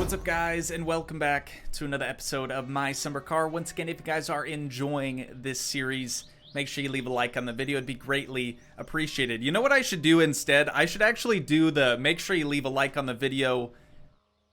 What's up, guys, and welcome back to another episode of My Summer Car. Once again, if you guys are enjoying this series, make sure you leave a like on the video. It'd be greatly appreciated. You know what I should do instead? I should actually do the make sure you leave a like on the video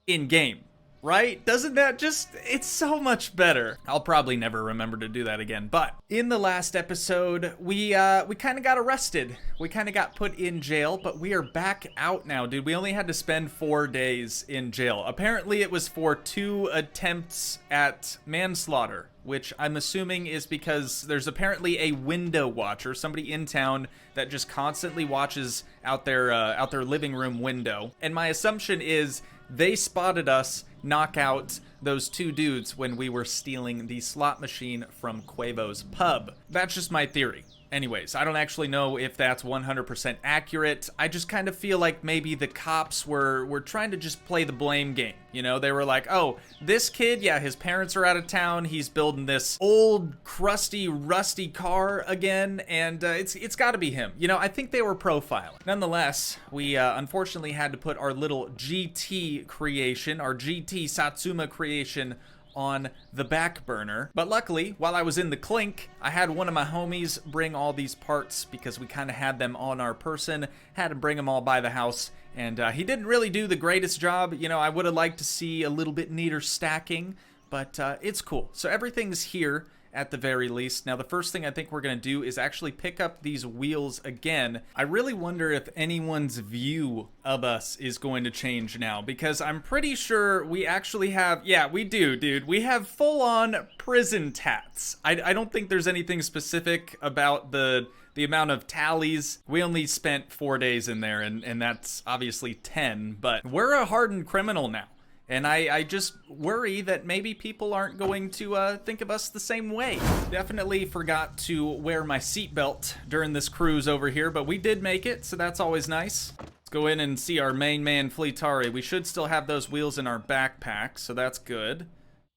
in-game. Right? Doesn't that just, it's so much better. I'll probably never remember to do that again. But in the last episode, we kind of got arrested. We kind of got put in jail, but we are back out now, dude. We only had to spend 4 days in jail. Apparently it was for 2 attempts at manslaughter, which I'm assuming is because there's apparently a window watcher, somebody in town that just constantly watches out their living room window. And my assumption is they spotted us knock out those 2 dudes when we were stealing the slot machine from Cuevos pub. That's just my theory. Anyways, I don't actually know if that's 100% accurate. I just kind of feel like maybe the cops were trying to just play the blame game. You know, they were like, oh, this kid, yeah, his parents are out of town. He's building this old, crusty, rusty car again, and it's got to be him. You know, I think they were profiling. Nonetheless, we unfortunately had to put our little GT creation, our GT Satsuma creation, on the back burner. But luckily, while I was in the Clink, I had one of my homies bring all these parts because we kind of had them on our person, had to bring them all by the house, and he didn't really do the greatest job. You know, I would have liked to see a little bit neater stacking, but it's cool. So everything's here at the very least. Now, the first thing I think we're gonna do is actually pick up these wheels again. I really wonder if anyone's view of us is going to change now, because I'm pretty sure we actually have, yeah, we do, dude. We have full-on prison tats. I don't think there's anything specific about the amount of tallies. We only spent 4 days in there, and that's obviously 10, but we're a hardened criminal now. And I just worry that maybe people aren't going to think of us the same way. Definitely forgot to wear my seatbelt during this cruise over here, but we did make it, so that's always nice. Let's go in and see our main man, Fleetari. We should still have those wheels in our backpack, so that's good.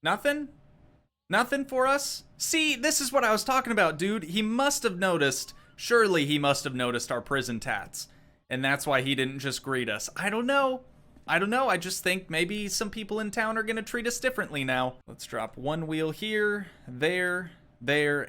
Nothing? Nothing for us? See, this is what I was talking about, dude. He must have noticed, surely he must have noticed our prison tats. And that's why he didn't just greet us. I don't know. I just think maybe some people in town are gonna treat us differently now. Let's drop one wheel here, there,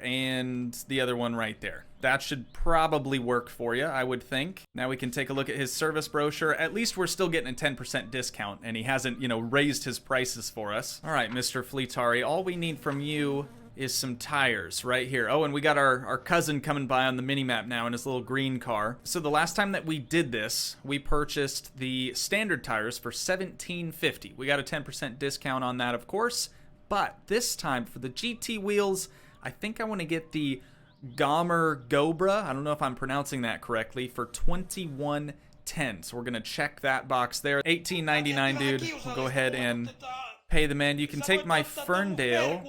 and the other one right there. That should probably work for you, I would think. Now we can take a look at his service brochure. At least we're still getting a 10% discount, and he hasn't, you know, raised his prices for us. All right, Mr. Fleetari, all we need from you is some tires right here. Oh, and we got our cousin coming by on the Minimap now in his little green car. So the last time that we did this, we purchased the standard tires for $17.50. We got a 10% discount on that, of course, but this time for the GT wheels, I think I want to get the Gomer Gobra, I don't know if I'm pronouncing that correctly, for $21.10. So we're gonna check that box there. $18.99, dude. We'll go ahead and pay the man. You can take my Ferndale.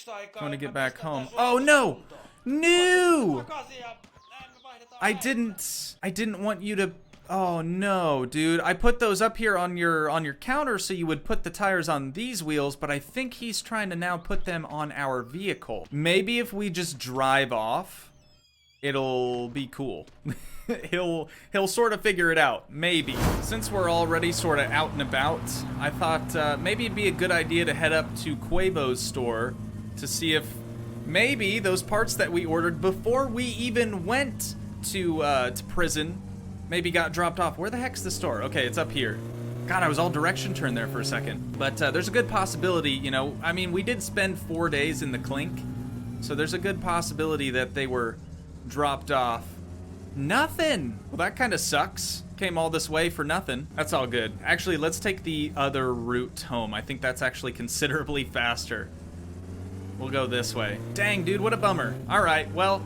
I want to get back home. Oh no! No! I didn't want you to. Oh no, dude. I put those up here on your counter so you would put the tires on these wheels, but I think he's trying to now put them on our vehicle. Maybe if we just drive off, it'll be cool. he'll sort of figure it out, maybe. Since we're already sort of out and about, I thought maybe it'd be a good idea to head up to Cuevos' store to see if maybe those parts that we ordered before we even went to prison maybe got dropped off. Where the heck's the store? Okay, it's up here. God, I was all direction turned there for a second. But there's a good possibility, you know, I mean, we did spend 4 days in the Clink, so there's a good possibility that they were dropped off. Nothing! Well, that kind of sucks. Came all this way for nothing. That's all good. Actually, let's take the other route home. I think that's actually considerably faster. We'll go this way. Dang, dude, what a bummer. All right, well,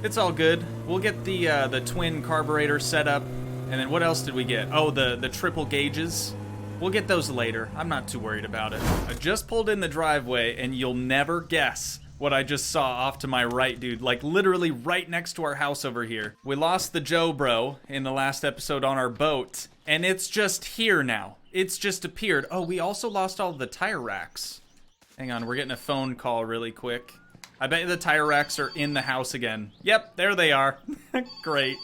it's all good. We'll get the twin carburetor set up, and then what else did we get? Oh, the triple gauges. We'll get those later. I'm not too worried about it. I just pulled in the driveway, and you'll never guess what I just saw off to my right, dude. Like, literally right next to our house over here. We lost the Joe Bro in the last episode on our boat, and it's just here now. It's just appeared. Oh, we also lost all the tire racks. Hang on, we're getting a phone call really quick. I bet the tire racks are in the house again. Yep, there they are. Great.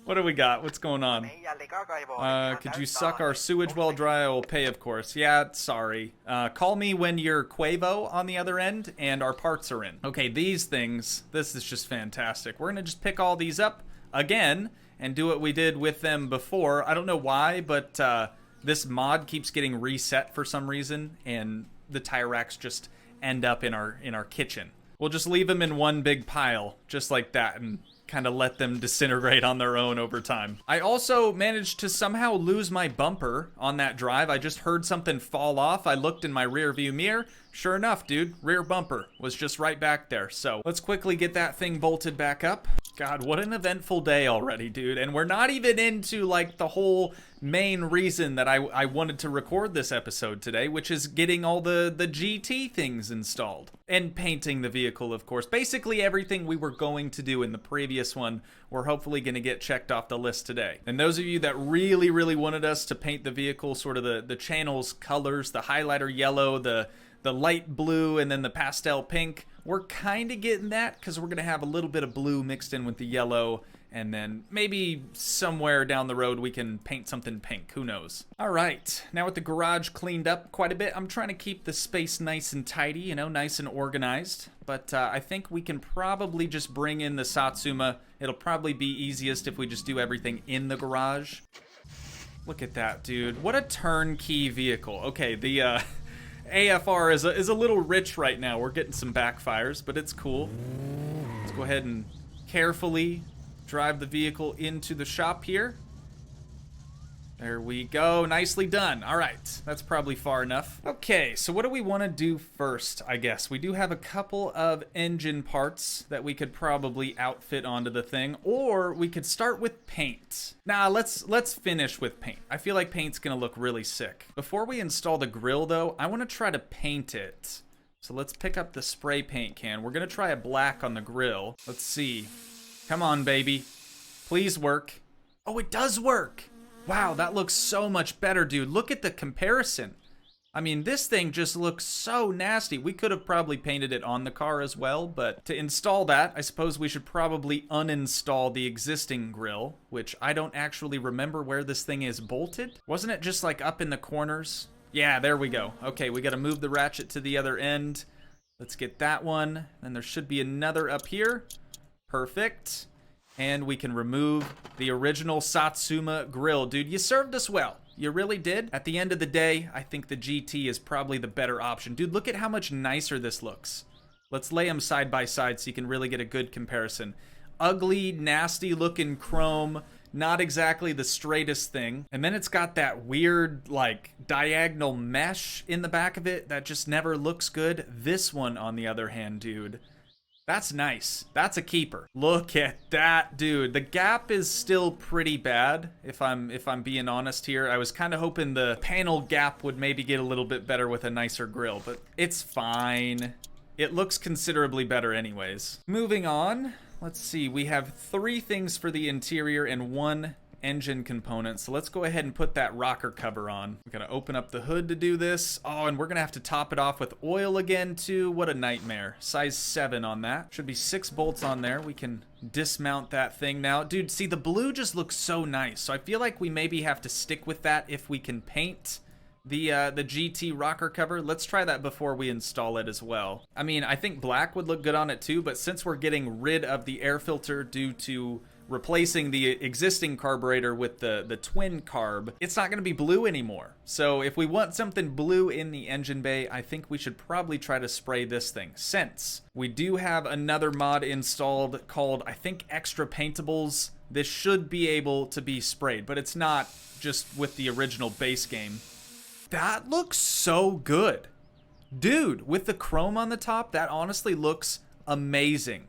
What do we got? What's going on? Could you suck our sewage well dry? I will pay, of course. Yeah, sorry. Call me when you're Cuevo on the other end and our parts are in. Okay, these things, this is just fantastic. We're gonna just pick all these up again and do what we did with them before. I don't know why, but this mod keeps getting reset for some reason, and the tire racks just end up in our kitchen. We'll just leave them in one big pile, just like that, and kind of let them disintegrate on their own over time. I also managed to somehow lose my bumper on that drive. I just heard something fall off. I looked in my rear view mirror. Sure enough, dude, rear bumper was just right back there. So let's quickly get that thing bolted back up. God, what an eventful day already, dude. And we're not even into like the whole main reason that I wanted to record this episode today, which is getting all the GT things installed. And painting the vehicle, of course. Basically everything we were going to do in the previous one, we're hopefully going to get checked off the list today. And those of you that really, really wanted us to paint the vehicle, sort of the channel's colors, the highlighter yellow, the light blue, and then the pastel pink, we're kind of getting that because we're going to have a little bit of blue mixed in with the yellow, and then maybe somewhere down the road we can paint something pink. Who knows? All right, now with the garage cleaned up quite a bit, I'm trying to keep the space nice and tidy, you know, nice and organized. But I think we can probably just bring in the Satsuma. It'll probably be easiest if we just do everything in the garage. Look at that, dude. What a turnkey vehicle. Okay, the AFR is a little rich right now. We're getting some backfires, but it's cool. Let's go ahead and carefully drive the vehicle into the shop here. There we go. Nicely done. All right. That's probably far enough. Okay, so what do we want to do first, I guess? We do have a couple of engine parts that we could probably outfit onto the thing, or we could start with paint. Nah, let's finish with paint. I feel like paint's going to look really sick. Before we install the grill, though, I want to try to paint it. So let's pick up the spray paint can. We're going to try a black on the grill. Let's see. Come on, baby. Please work. Oh, it does work. Wow, that looks so much better, dude. Look at the comparison. I mean, this thing just looks so nasty. We could have probably painted it on the car as well, but to install that, I suppose we should probably uninstall the existing grill, which I don't actually remember where this thing is bolted. Wasn't it just like up in the corners? Yeah, there we go. Okay, we got to move the ratchet to the other end. Let's get that one. And there should be another up here. Perfect. And we can remove the original Satsuma grill. Dude, you served us well. You really did. At the end of the day, I think the GT is probably the better option. Dude, look at how much nicer this looks. Let's lay them side by side so you can really get a good comparison. Ugly, nasty looking chrome. Not exactly the straightest thing. And then it's got that weird, like, diagonal mesh in the back of it that just never looks good. This one, on the other hand, dude, that's nice. That's a keeper. Look at that, dude. The gap is still pretty bad, if I'm being honest here. I was kind of hoping the panel gap would maybe get a little bit better with a nicer grill, but it's fine. It looks considerably better anyways. Moving on. Let's see. We have 3 things for the interior and 1 engine component. So let's go ahead and put that rocker cover on. We're gonna open up the hood to do this. Oh, and we're gonna have to top it off with oil again too. What a nightmare. Size 7 on that. Should be 6 bolts on there. We can dismount that thing now. Dude, see, the blue just looks so nice. So I feel like we maybe have to stick with that if we can paint the GT rocker cover. Let's try that before we install it as well. I mean, I think black would look good on it too, but since we're getting rid of the air filter due to replacing the existing carburetor with the twin carb, it's not going to be blue anymore. So if we want something blue in the engine bay, I think we should probably try to spray this thing, since we do have another mod installed called, I think, Extra Paintables. This should be able to be sprayed, but it's not just with the original base game. That looks so good. Dude, with the chrome on the top, that honestly looks amazing.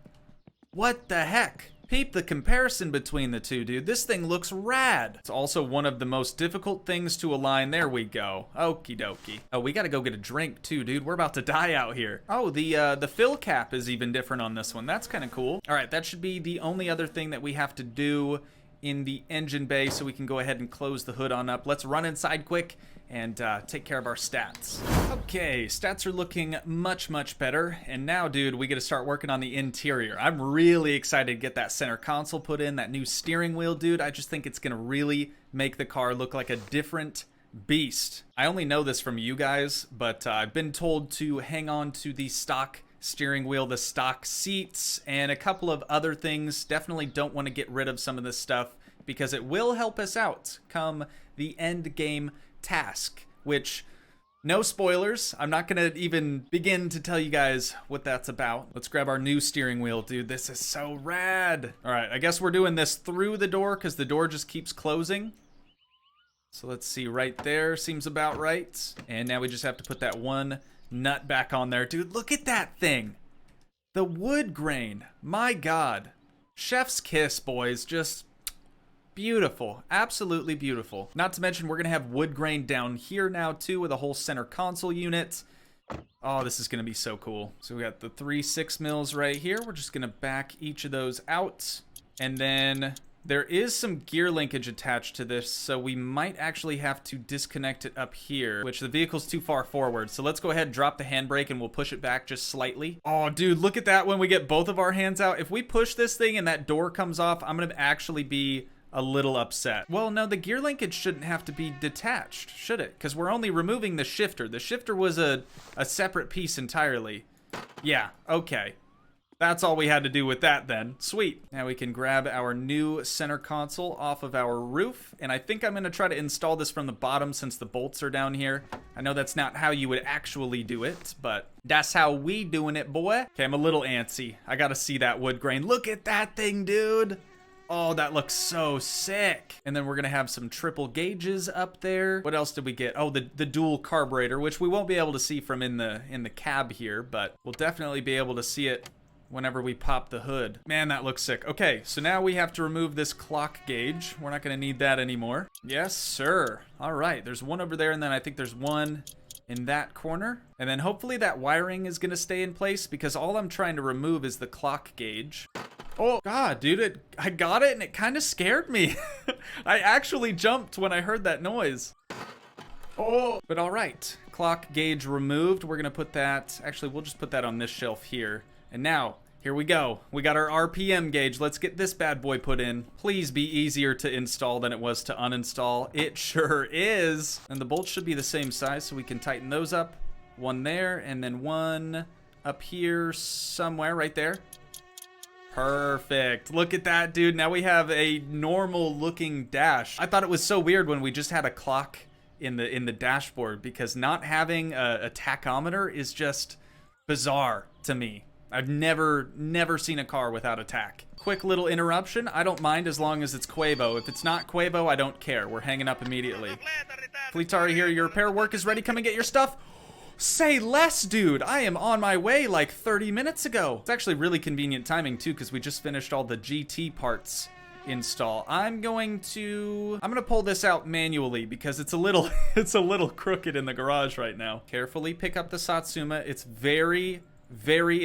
What the heck? Peep the comparison between the two, dude. This thing looks rad. It's also one of the most difficult things to align. There we go. Okie dokie. Oh, we gotta go get a drink too, dude. We're about to die out here. Oh, the fill cap is even different on this one. That's kind of cool. All right, that should be the only other thing that we have to do in the engine bay so we can go ahead and close the hood on up. Let's run inside quick and take care of our stats. Okay, stats are looking much, much better. And now, dude, we get to start working on the interior. I'm really excited to get that center console put in, that new steering wheel, dude. I just think it's gonna really make the car look like a different beast. I only know this from you guys, but I've been told to hang on to the stock steering wheel, the stock seats, and a couple of other things. Definitely don't want to get rid of some of this stuff because it will help us out come the end game task, which, no spoilers, I'm not gonna even begin to tell you guys what that's about. Let's grab our new steering wheel, dude. This is so rad. All right, I guess we're doing this through the door because the door just keeps closing. So let's see, right there seems about right. And now we just have to put that one nut back on there. Dude, look at that thing. The wood grain, my God. Chef's kiss, boys, just beautiful, absolutely beautiful. Not to mention we're gonna have wood grain down here now too with a whole center console unit. Oh, this is gonna be so cool. So we got the 3 6mm right here. We're just gonna back each of those out. And then there is some gear linkage attached to this, so we might actually have to disconnect it up here, which the vehicle's too far forward. So let's go ahead and drop the handbrake and we'll push it back just slightly. Oh, dude, look at that when we get both of our hands out. If we push this thing and that door comes off, I'm gonna actually be a little upset. Well, no, the gear linkage shouldn't have to be detached, should it? Because we're only removing the shifter. The shifter was a separate piece entirely. Yeah, okay. That's all we had to do with that then. Sweet. Now we can grab our new center console off of our roof. And I think I'm gonna try to install this from the bottom since the bolts are down here. I know that's not how you would actually do it, but that's how we doing it, boy. Okay, I'm a little antsy. I gotta see that wood grain. Look at that thing, dude. Oh, that looks so sick. And then we're gonna have some triple gauges up there. What else did we get? Oh, the dual carburetor, which we won't be able to see from in the cab here, but we'll definitely be able to see it whenever we pop the hood. Man, that looks sick. Okay, so now we have to remove this clock gauge. We're not gonna need that anymore. Yes, sir. All right, there's one over there, and then I think there's one in that corner. And then hopefully that wiring is gonna stay in place because all I'm trying to remove is the clock gauge. Oh, God, dude, I got it and it kind of scared me. I actually jumped when I heard that noise. Oh, but all right, clock gauge removed. We're gonna put that, actually, we'll just put that on this shelf here. And now, here we go. We got our RPM gauge. Let's get this bad boy put in. Please be easier to install than it was to uninstall. It sure is. And the bolts should be the same size, so we can tighten those up. One there, and then one up here somewhere, right there. Perfect. Look at that, dude. Now we have a normal looking dash. I thought it was so weird when we just had a clock in the dashboard because not having a tachometer is just bizarre to me. I've never seen a car without a tach. Quick little interruption. I don't mind as long as it's Cuevo. If it's not Cuevo, I don't care. We're hanging up immediately. Fleetari here. Your repair work is ready. Come and get your stuff. Say less, dude. I am on my way like 30 minutes ago. It's actually really convenient timing too because we just finished all the GT parts install. I'm gonna pull this out manually because it's a little it's a little crooked in the garage right now. Carefully pick up the Satsuma. It's very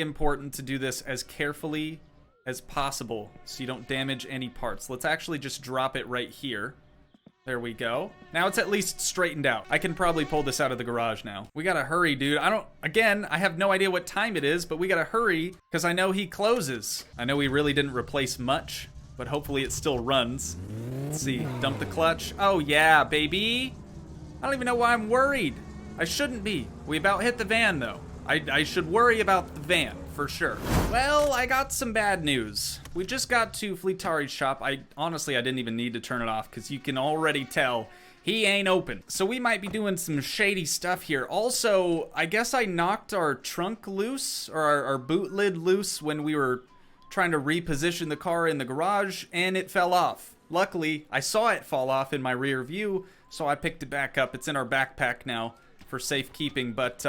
important to do this as carefully as possible so you don't damage any parts. Let's actually just drop it right here. There we go. Now it's at least straightened out. I can probably pull this out of the garage now. We gotta hurry, dude. I have no idea what time it is, but we gotta hurry because I know he closes. I know we really didn't replace much, but hopefully it still runs. Let's see, dump the clutch. Oh yeah, baby. I don't even know why I'm worried. I shouldn't be. We about hit the van though. I should worry about the van, for sure. Well, I got some bad news. We just got to Fleetari's shop. Honestly, I didn't even need to turn it off because you can already tell he ain't open. So we might be doing some shady stuff here. Also, I guess I knocked our trunk loose, or our boot lid loose when we were trying to reposition the car in the garage, and it fell off. Luckily, I saw it fall off in my rear view, so I picked it back up. It's in our backpack now for safekeeping, but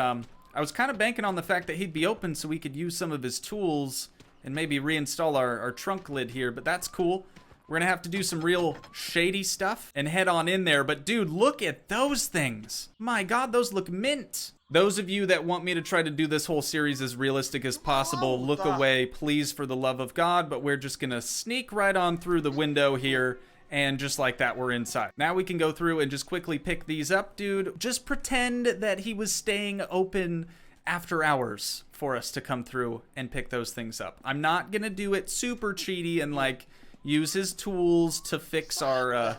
I was kind of banking on the fact that he'd be open so we could use some of his tools and maybe reinstall our trunk lid here, but that's cool. We're gonna have to do some real shady stuff and head on in there, but dude, look at those things. My God, those look mint. Those of you that want me to try to do this whole series as realistic as possible, look away, please, for the love of God, but we're just gonna sneak right on through the window here And just like that, we're inside. Now we can go through and just quickly pick these up, dude. Just pretend that he was staying open after hours for us to come through and pick those things up. I'm not gonna do it super cheaty and like use his tools to fix our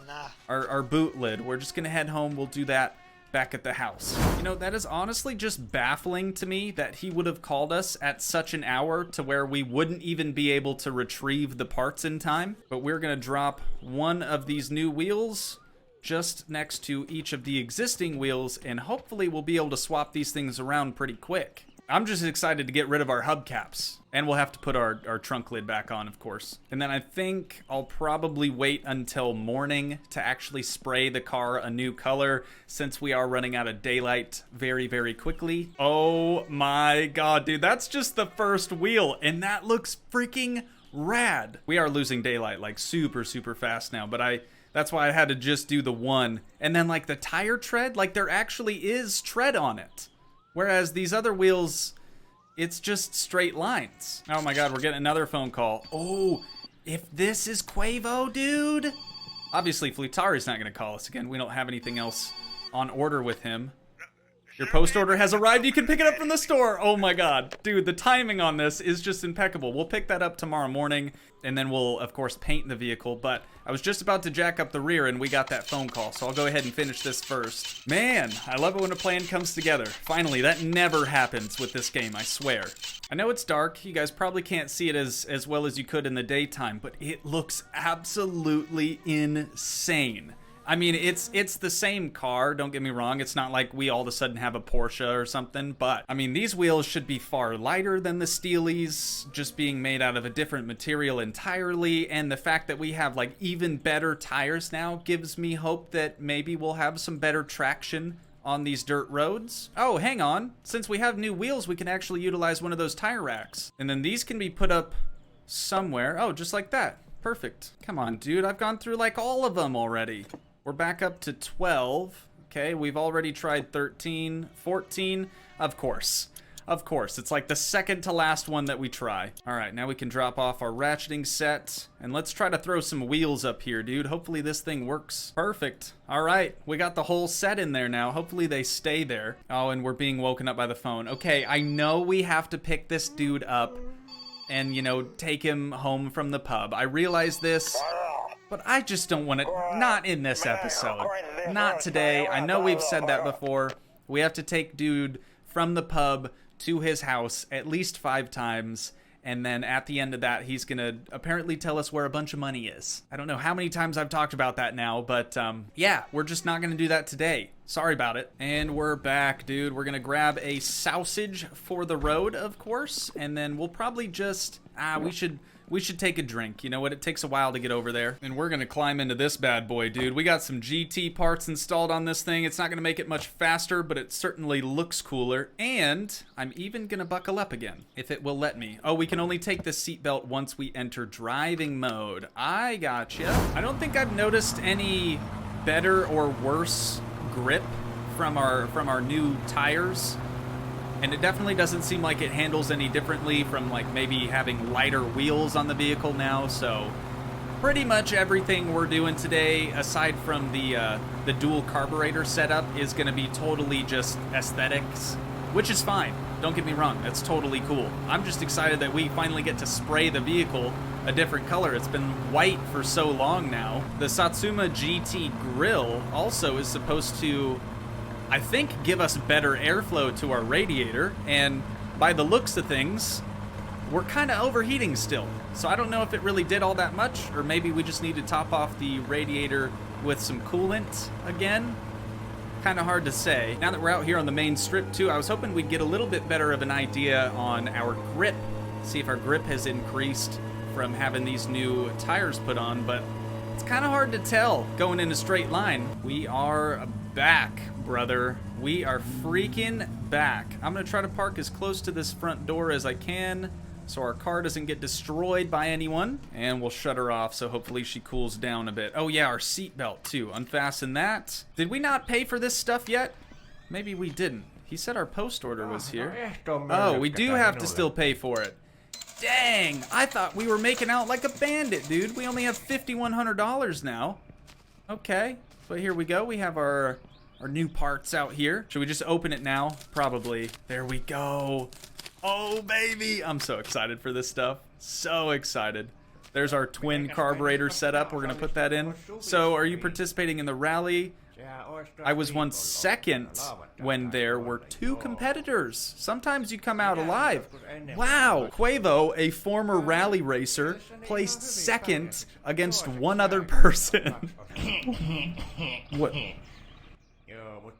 boot lid. We're just gonna head home. We'll do that back at the house. You know, that is honestly just baffling to me that he would have called us at such an hour to where we wouldn't even be able to retrieve the parts in time. But we're gonna drop one of these new wheels just next to each of the existing wheels, and hopefully we'll be able to swap these things around pretty quick. I'm just excited to get rid of our hubcaps, and we'll have to put our trunk lid back on, of course. And then I think I'll probably wait until morning to actually spray the car a new color, since we are running out of daylight very, very quickly. Oh my god, dude, that's just the first wheel, and that looks freaking rad. We are losing daylight like super, super fast now, but that's why I had to just do the one. And then like the tire tread, like there actually is tread on it. Whereas these other wheels, it's just straight lines. Oh my god, we're getting another phone call. Oh, if this is Cuevo, dude. Obviously, Fleetari's not gonna call us again. We don't have anything else on order with him. Your post order has arrived. You can pick it up from the store. Oh my god. Dude, the timing on this is just impeccable. We'll pick that up tomorrow morning, and then we'll, of course, paint the vehicle. But I was just about to jack up the rear, and we got that phone call. So I'll go ahead and finish this first. Man, I love it when a plan comes together. Finally, that never happens with this game, I swear. I know it's dark. You guys probably can't see it as well as you could in the daytime, but it looks absolutely insane. I mean, it's the same car, don't get me wrong. It's not like we all of a sudden have a Porsche or something, but I mean, these wheels should be far lighter than the Steelies, just being made out of a different material entirely, and the fact that we have like even better tires now gives me hope that maybe we'll have some better traction on these dirt roads. Oh, hang on. Since we have new wheels, we can actually utilize one of those tire racks. And then these can be put up somewhere. Oh, just like that. Perfect. Come on, dude. I've gone through like all of them already. We're back up to 12. Okay, we've already tried 13, 14. Of course. Of course. It's like the second to last one that we try. All right, now we can drop off our ratcheting set. And let's try to throw some wheels up here, dude. Hopefully this thing works. Perfect. All right, we got the whole set in there now. Hopefully they stay there. Oh, and we're being woken up by the phone. Okay, I know we have to pick this dude up and, you know, take him home from the pub. I realize this. But I just don't want to, not in this episode, not today. I know we've said that before. We have to take dude from the pub to his house at least 5 times. And then at the end of that, he's going to apparently tell us where a bunch of money is. I don't know how many times I've talked about that now, but yeah, we're just not going to do that today. Sorry about it. And we're back, dude. We're going to grab a sausage for the road, of course. And then we'll probably just, we should take a drink. You know what? It takes a while to get over there. And we're gonna climb into this bad boy, dude. We got some GT parts installed on this thing. It's not gonna make it much faster, but it certainly looks cooler. And I'm even gonna buckle up again, if it will let me. Oh, we can only take the seatbelt once we enter driving mode. I gotcha. I don't think I've noticed any better or worse grip from our new tires. And it definitely doesn't seem like it handles any differently from like maybe having lighter wheels on the vehicle now. So pretty much everything we're doing today, aside from the dual carburetor setup, is going to be totally just aesthetics, which is fine. Don't get me wrong, that's totally cool. I'm just excited that we finally get to spray the vehicle a different color. It's been white for so long now. The Satsuma GT grill also is supposed to, I think, give us better airflow to our radiator, and by the looks of things, we're kind of overheating still. So I don't know if it really did all that much, or maybe we just need to top off the radiator with some coolant again. Kind of hard to say. Now that we're out here on the main strip too, I was hoping we'd get a little bit better of an idea on our grip. See if our grip has increased from having these new tires put on, but it's kind of hard to tell going in a straight line. We are back, brother. We are freaking back. I'm gonna try to park as close to this front door as I can so our car doesn't get destroyed by anyone. And we'll shut her off so hopefully she cools down a bit. Oh yeah, our seatbelt too. Unfasten that. Did we not pay for this stuff yet? Maybe we didn't. He said our post order was here. Oh, we do have to still pay for it. Dang, I thought we were making out like a bandit, dude. We only have $5,100 now. Okay, but here we go. We have our new parts out here. Should we just open it now? Probably. There we go. Oh, baby. I'm so excited for this stuff. So excited. There's our twin carburetor setup. We're going to put that in. So, are you participating in the rally? I was once second when there were 2 competitors. Sometimes you come out alive. Wow. Cuevo, a former rally racer, placed second against one other person. What?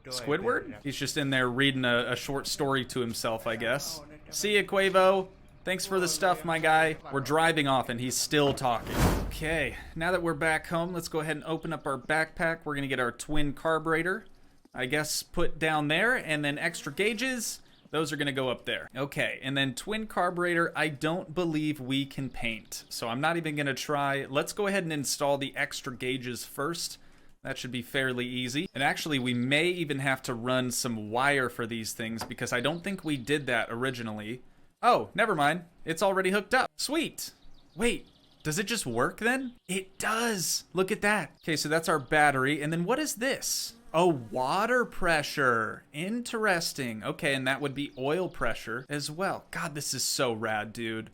Squidward? He's just in there reading a short story to himself, I guess. See ya, Cuevo. Thanks for the stuff, my guy. We're driving off and he's still talking. Okay, now that we're back home, let's go ahead and open up our backpack. We're gonna get our twin carburetor, I guess, put down there, and then extra gauges, those are gonna go up there. Okay, and then twin carburetor, I don't believe we can paint, so I'm not even gonna try. Let's go ahead and install the extra gauges first. That should be fairly easy. And actually, we may even have to run some wire for these things because I don't think we did that originally. Oh, never mind. It's already hooked up. Sweet. Wait, does it just work then? It does. Look at that. Okay, so that's our battery. And then what is this? Oh, water pressure. Interesting. Okay, and that would be oil pressure as well. God, this is so rad, dude.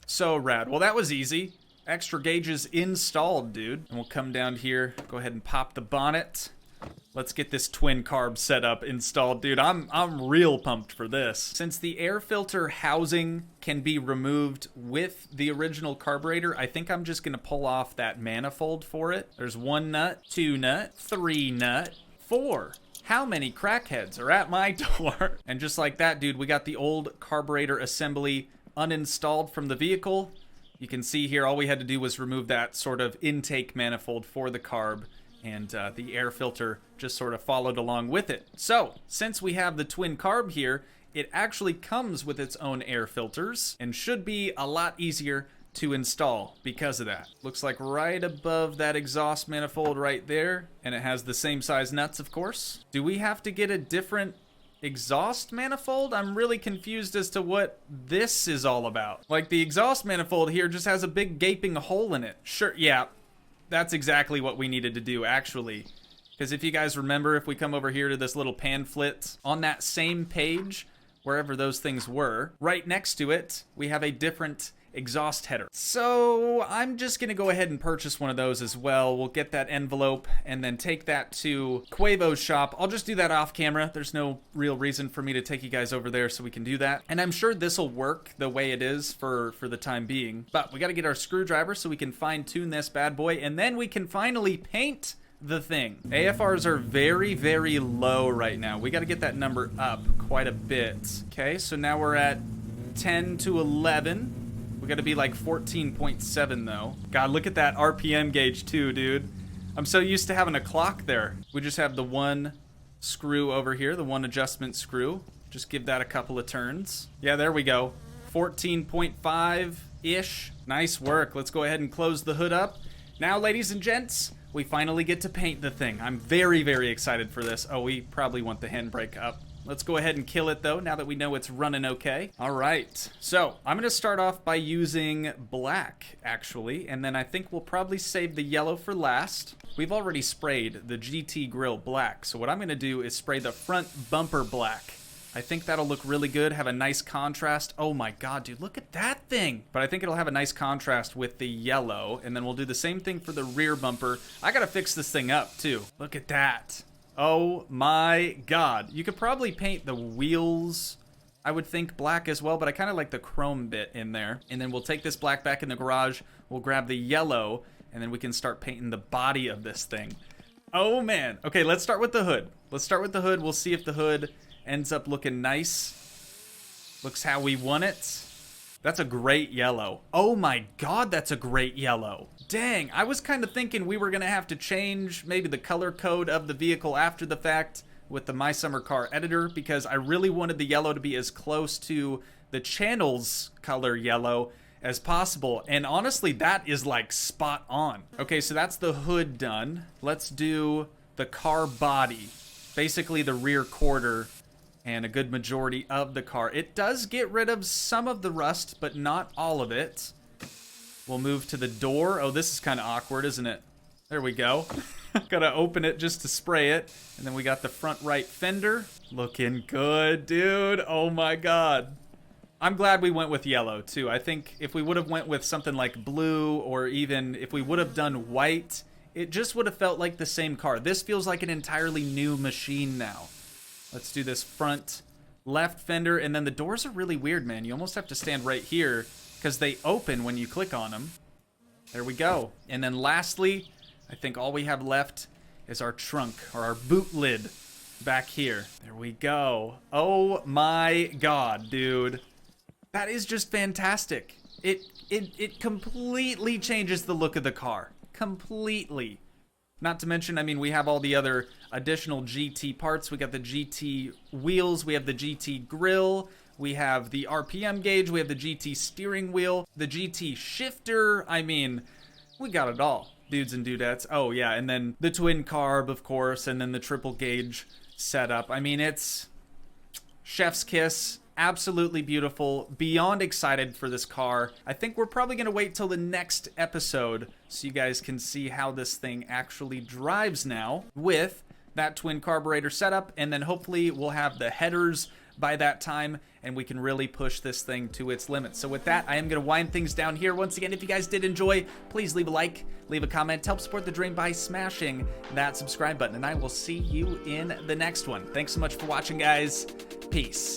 So rad. Well, that was easy. Extra gauges installed, dude. And we'll come down here, go ahead and pop the bonnet. Let's get this twin carb setup installed, dude. I'm real pumped for this. Since the air filter housing can be removed with the original carburetor, I think I'm just gonna pull off that manifold for it. There's 1 nut, 2 nut, 3 nut, 4. How many crackheads are at my door? And just like that, dude, we got the old carburetor assembly uninstalled from the vehicle. You can see here, all we had to do was remove that sort of intake manifold for the carb, and the air filter just sort of followed along with it. So, since we have the twin carb here, it actually comes with its own air filters and should be a lot easier to install because of that. Looks like right above that exhaust manifold right there, and it has the same size nuts, of course. Do we have to get a different exhaust manifold? I'm really confused as to what this is all about. Like, the exhaust manifold here just has a big gaping hole in it. Sure, yeah. That's exactly what we needed to do, actually. Because if you guys remember, if we come over here to this little pamphlet, on that same page, wherever those things were, right next to it, we have a different exhaust header. So I'm just gonna go ahead and purchase one of those as well. We'll get that envelope and then take that to Cuevo's shop. I'll just do that off camera. There's no real reason for me to take you guys over there so we can do that. And I'm sure this will work the way it is for the time being. But we gotta get our screwdriver so we can fine tune this bad boy, and then we can finally paint the thing. AFRs are very, very low right now. We gotta get that number up quite a bit. Okay, so now we're at 10 to 11. We gotta be like 14.7 though. God, look at that RPM gauge too, dude. I'm so used to having a clock there. We just have the one screw over here, the one adjustment screw. Just give that a couple of turns. Yeah, there we go. 14.5-ish. Nice work. Let's go ahead and close the hood up. Now, ladies and gents, we finally get to paint the thing. I'm very, very excited for this. Oh, we probably want the handbrake up. Let's go ahead and kill it though, now that we know it's running okay. All right, so I'm gonna start off by using black, actually, and then I think we'll probably save the yellow for last. We've already sprayed the GT grill black, so what I'm gonna do is spray the front bumper black. I think that'll look really good, have a nice contrast. Oh my God, dude, look at that thing. But I think it'll have a nice contrast with the yellow, and then we'll do the same thing for the rear bumper. I gotta fix this thing up too. Look at that. Oh my God. You could probably paint the wheels, I would think, black as well, but I kind of like the chrome bit in there. And then we'll take this black back in the garage, we'll grab the yellow, and then we can start painting the body of this thing. Oh man. Okay, let's start with the hood. Let's start with the hood. We'll see if the hood ends up looking nice. Looks how we want it. That's a great yellow. Oh my God, that's a great yellow. Dang, I was kind of thinking we were gonna have to change maybe the color code of the vehicle after the fact with the My Summer Car editor, because I really wanted the yellow to be as close to the channel's color yellow as possible. And honestly, that is like spot on. Okay, so that's the hood done. Let's do the car body, basically the rear quarter and a good majority of the car. It does get rid of some of the rust, but not all of it. We'll move to the door. Oh, this is kind of awkward, isn't it? There we go. Gotta open it just to spray it. And then we got the front right fender. Looking good, dude. Oh my God. I'm glad we went with yellow too. I think if we would have went with something like blue, or even if we would have done white, it just would have felt like the same car. This feels like an entirely new machine now. Let's do this front left fender. And then the doors are really weird, man. You almost have to stand right here because they open when you click on them. There we go. And then lastly, I think all we have left is our trunk, or our boot lid back here. There we go. Oh my God, dude. That is just fantastic. It completely changes the look of the car. Completely. Not to mention, I mean, we have all the other additional GT parts. We got the GT wheels, we have the GT grille, we have the RPM gauge, we have the GT steering wheel, the GT shifter. I mean, we got it all, dudes and dudettes. Oh yeah, and then the twin carb, of course, and then the triple gauge setup. I mean, it's chef's kiss. Absolutely beautiful. Beyond excited for this car. I think we're probably going to wait till the next episode so you guys can see how this thing actually drives now with that twin carburetor setup, and then hopefully we'll have the headers by that time and we can really push this thing to its limits. So with that, I am going to wind things down here. Once again, if you guys did enjoy, please leave a like, leave a comment, help support the dream by smashing that subscribe button, and I will see you in the next one. Thanks so much for watching, guys. Peace.